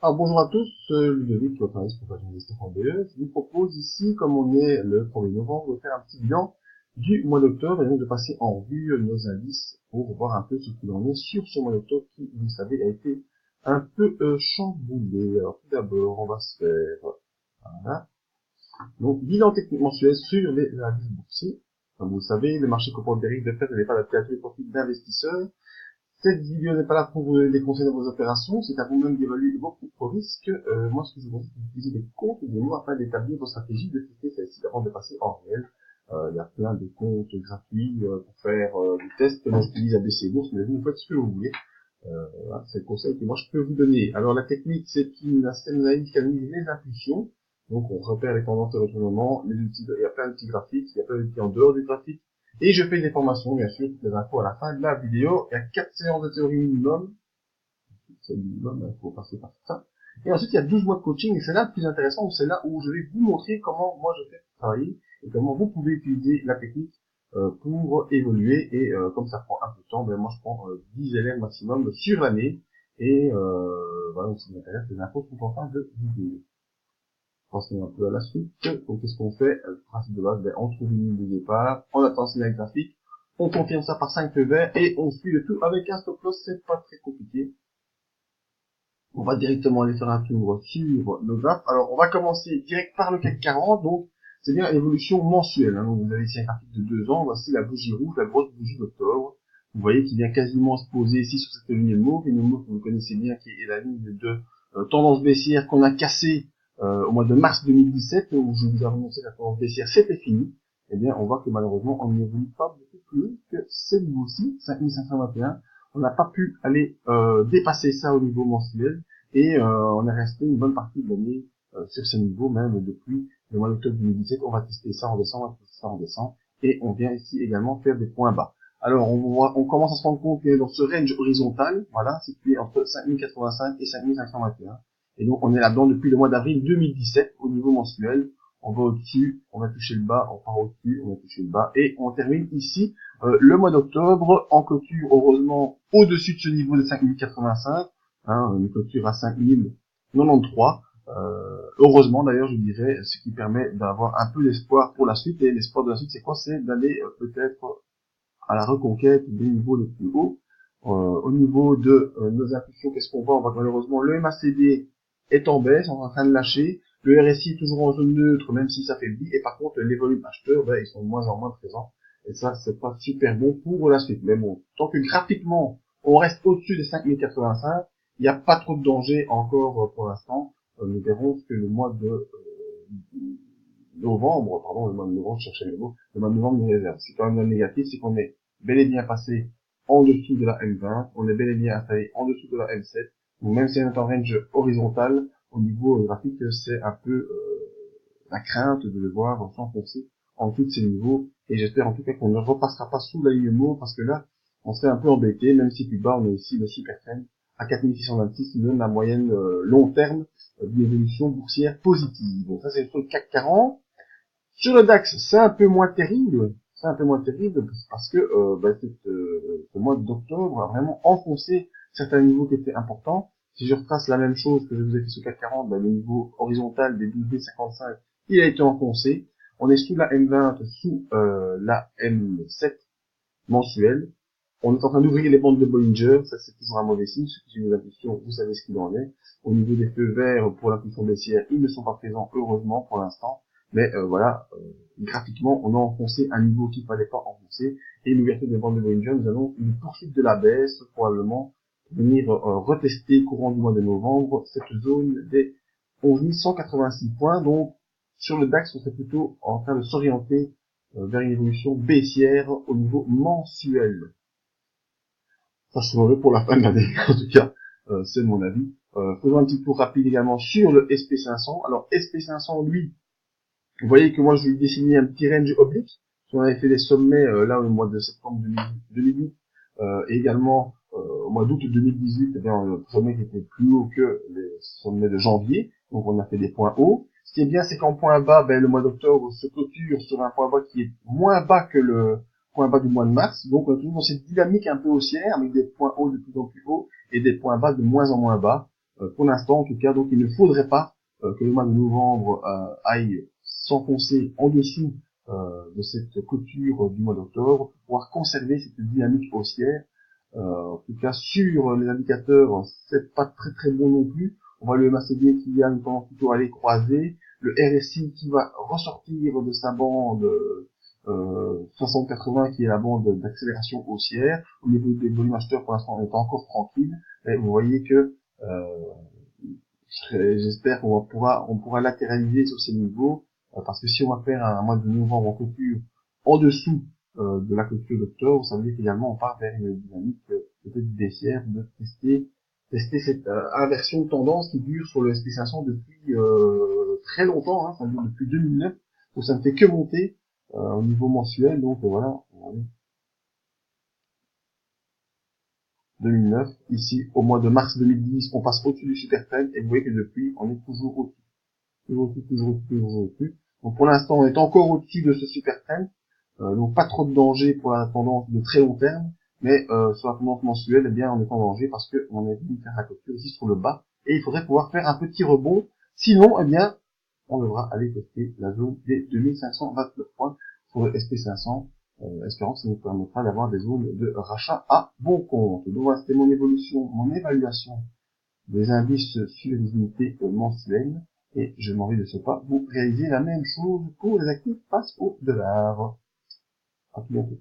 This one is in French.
Alors bonjour à tous, Ludovic, votre analyste pour Investir en BE. Je vous propose ici, comme on est le 1er novembre, de faire un petit bilan du mois d'octobre et donc de passer en revue nos indices pour voir un peu ce qu'il en est sur ce mois d'octobre qui, vous savez, a été un peu chamboulé. Alors tout d'abord, on va se faire, voilà. Donc bilan technique mensuel sur les indices boursiers. Comme vous le savez, le marché comporte des risques de fait n'est pas adapté à tous les profils d'investisseurs. Cette vidéo n'est pas là pour vous donner des conseils dans vos opérations, c'est à vous-même d'évaluer vos propres risques. Moi, ce que je vous conseille, c'est d'utiliser des comptes et des mots afin d'établir vos stratégies, de tester celles-ci avant de passer en réel. Il y a plein de comptes gratuits pour faire du test. Moi, j'utilise ABC Bourse, mais vous faites ce que vous voulez. Voilà, c'est le conseil que moi je peux vous donner. Alors, la technique, c'est un système d'analyse qui analyse les impulsions. Donc, on repère les tendances de retournement, les outils, il y a plein d'outils graphiques, il y a plein d'outils en dehors du graphique. Et je fais des formations, bien sûr, toutes les infos à la fin de la vidéo. Il y a 4 séances de théorie minimum. C'est le minimum, il faut passer par ça. Et ensuite, il y a 12 mois de coaching, et c'est là le plus intéressant, c'est là où je vais vous montrer comment moi je fais pour travailler, et comment vous pouvez utiliser la technique pour évoluer. Et comme ça prend un peu de temps, ben moi je prends 10 élèves maximum sur l'année. Et voilà, donc si vous intéresse, les infos sont en fin de vidéo. Passons un peu à la suite. Donc, qu'est-ce qu'on fait? Le principe de base, ben, on trouve une ligne de départ, on attend le signal graphique, on confirme ça par 5 feux verts, et on suit le tout avec un stop loss, c'est pas très compliqué. On va directement aller faire un tour sur nos graphes. Alors, on va commencer direct par le CAC 40, donc, c'est bien l'évolution mensuelle, hein. Donc, vous avez ici un graphique de 2 ans, voici la bougie rouge, la grosse bougie d'octobre. Vous voyez qu'il vient quasiment se poser ici sur cette ligne mauve, une mauve que vous connaissez bien, qui est la ligne de tendance baissière qu'on a cassée au mois de mars 2017, où je vous ai annoncé que la tendance baissière c'était fini. Eh bien, on voit que malheureusement, on n'évolue pas beaucoup plus que ce niveau-ci, 5521. On n'a pas pu aller dépasser ça au niveau mensuel, et on est resté une bonne partie de l'année sur ce niveau, même depuis le mois d'octobre 2017. On va tester ça en décembre, on va tester ça en décembre, et on vient ici également faire des points bas. Alors, on commence à se rendre compte qu'on est dans ce range horizontal, voilà, situé entre 5085 et 5521. Et donc, on est là-dedans depuis le mois d'avril 2017 au niveau mensuel. On va au-dessus, on va toucher le bas, on part au-dessus, on va toucher le bas, et on termine ici le mois d'octobre en clôture, heureusement, au-dessus de ce niveau de 5085, hein, une clôture à 5093. Heureusement d'ailleurs, je dirais, ce qui permet d'avoir un peu d'espoir pour la suite. Et l'espoir de la suite, c'est quoi? C'est d'aller peut-être à la reconquête des niveaux les plus hauts. Au niveau de nos impulsions, qu'est-ce qu'on voit? On voit que malheureusement le MACD est en baisse, on est en train de lâcher. Le RSI est toujours en zone neutre, même si ça faiblit. Et par contre, les volumes acheteurs, ben, ils sont de moins en moins présents. Et ça, c'est pas super bon pour la suite. Mais bon, tant que graphiquement, on reste au-dessus des 5085, il n'y a pas trop de danger encore pour l'instant. Nous verrons ce que le mois de novembre, pardon, le mois de novembre, je cherchais le mot, le mois de novembre nous réserve. C'est quand même négatif, c'est qu'on est bel et bien passé en dessous de la M20, on est bel et bien installé en dessous de la M7, ou même si on est en range horizontal, au niveau graphique, c'est un peu la crainte de le voir s'enfoncer en tous ces niveaux, et j'espère en tout cas qu'on ne repassera pas sous la ligne mauve, parce que là, on serait un peu embêté, même si plus bas, on est ici le super trend à 4626, qui donne la moyenne long terme d'une évolution boursière positive. Donc ça, c'est sur le CAC 40. Sur le DAX, c'est un peu moins terrible. C'est un peu moins terrible parce que ce mois d'octobre a vraiment enfoncé certains niveaux qui étaient importants. Si je retrace la même chose que je vous ai fait sur CAC 40, le niveau horizontal des 12,55, il a été enfoncé. On est sous la M20, sous la M7 mensuelle. On est en train d'ouvrir les bandes de Bollinger, ça c'est toujours un mauvais signe. Ceux qui suivent les impulsions, vous savez ce qu'il en est. Au niveau des feux verts pour l'impulsion baissière, ils ne sont pas présents heureusement pour l'instant. Mais graphiquement, on a enfoncé un niveau qu'il ne fallait pas enfoncer. Et l'ouverture des bandes de Bollinger, nous allons une poursuite de la baisse, probablement, pour venir retester courant du mois de novembre cette zone des 11 186 points. Donc, sur le DAX, on serait plutôt en train de s'orienter vers une évolution baissière au niveau mensuel. Ça se mauvais pour la fin de l'année, en tout cas, c'est mon avis. Faisons un petit tour rapide également sur le SP500. Alors, SP500, lui, vous voyez que moi, je lui ai dessiné un petit range oblique. On avait fait des sommets là au mois de septembre 2008 et également au mois d'août 2018, eh bien, le sommet qui était plus haut que les sommets de janvier. Donc, on a fait des points hauts. Ce qui est bien, c'est qu'en point bas, ben, le mois d'octobre se clôture sur un point bas qui est moins bas que le point bas du mois de mars. Donc, on est toujours dans cette dynamique un peu haussière avec des points hauts de plus en plus hauts et des points bas de moins en moins bas. pour l'instant en tout cas. Donc il ne faudrait pas que le mois de novembre aille s'enfoncer en dessous de cette clôture du mois d'octobre pour pouvoir conserver cette dynamique haussière. En tout cas sur les indicateurs, c'est pas très très bon non plus. On voit le MACD qui a une tendance plutôt à aller croiser, le RSI qui va ressortir de sa bande 60-80 qui est la bande d'accélération haussière. Au niveau des volumes acheteurs, pour l'instant, on est encore tranquille. Et vous voyez que j'espère qu'on pourra latéraliser sur ces niveaux, parce que si on va faire un mois de novembre en clôture en dessous de la clôture d'octobre, ça veut dire qu'également on part vers une dynamique peut-être baissière, de tester cette inversion de tendance qui dure sur le SP500 depuis très longtemps, hein, ça dure depuis 2009, donc ça ne fait que monter au niveau mensuel, donc voilà, 2009, ici au mois de mars 2010, on passe au-dessus du super trend, et vous voyez que depuis, on est toujours au-dessus, toujours au-dessus. Donc pour l'instant, on est encore au-dessus de ce super trend, donc pas trop de danger pour la tendance de très long terme, mais sur la tendance mensuelle, eh bien, on est en danger parce que on est venu faire la clôture ici sur le bas, et il faudrait pouvoir faire un petit rebond, sinon, eh bien, on devra aller tester la zone des 2529 points sur le SP500, espérant que ça nous permettra d'avoir des zones de rachat à bon compte. Donc voilà, c'était mon évaluation des indices sur les unités mensuelles, et je m'en vais de ce pas vous réaliser la même chose pour les actifs face au dollar. À tout bientôt.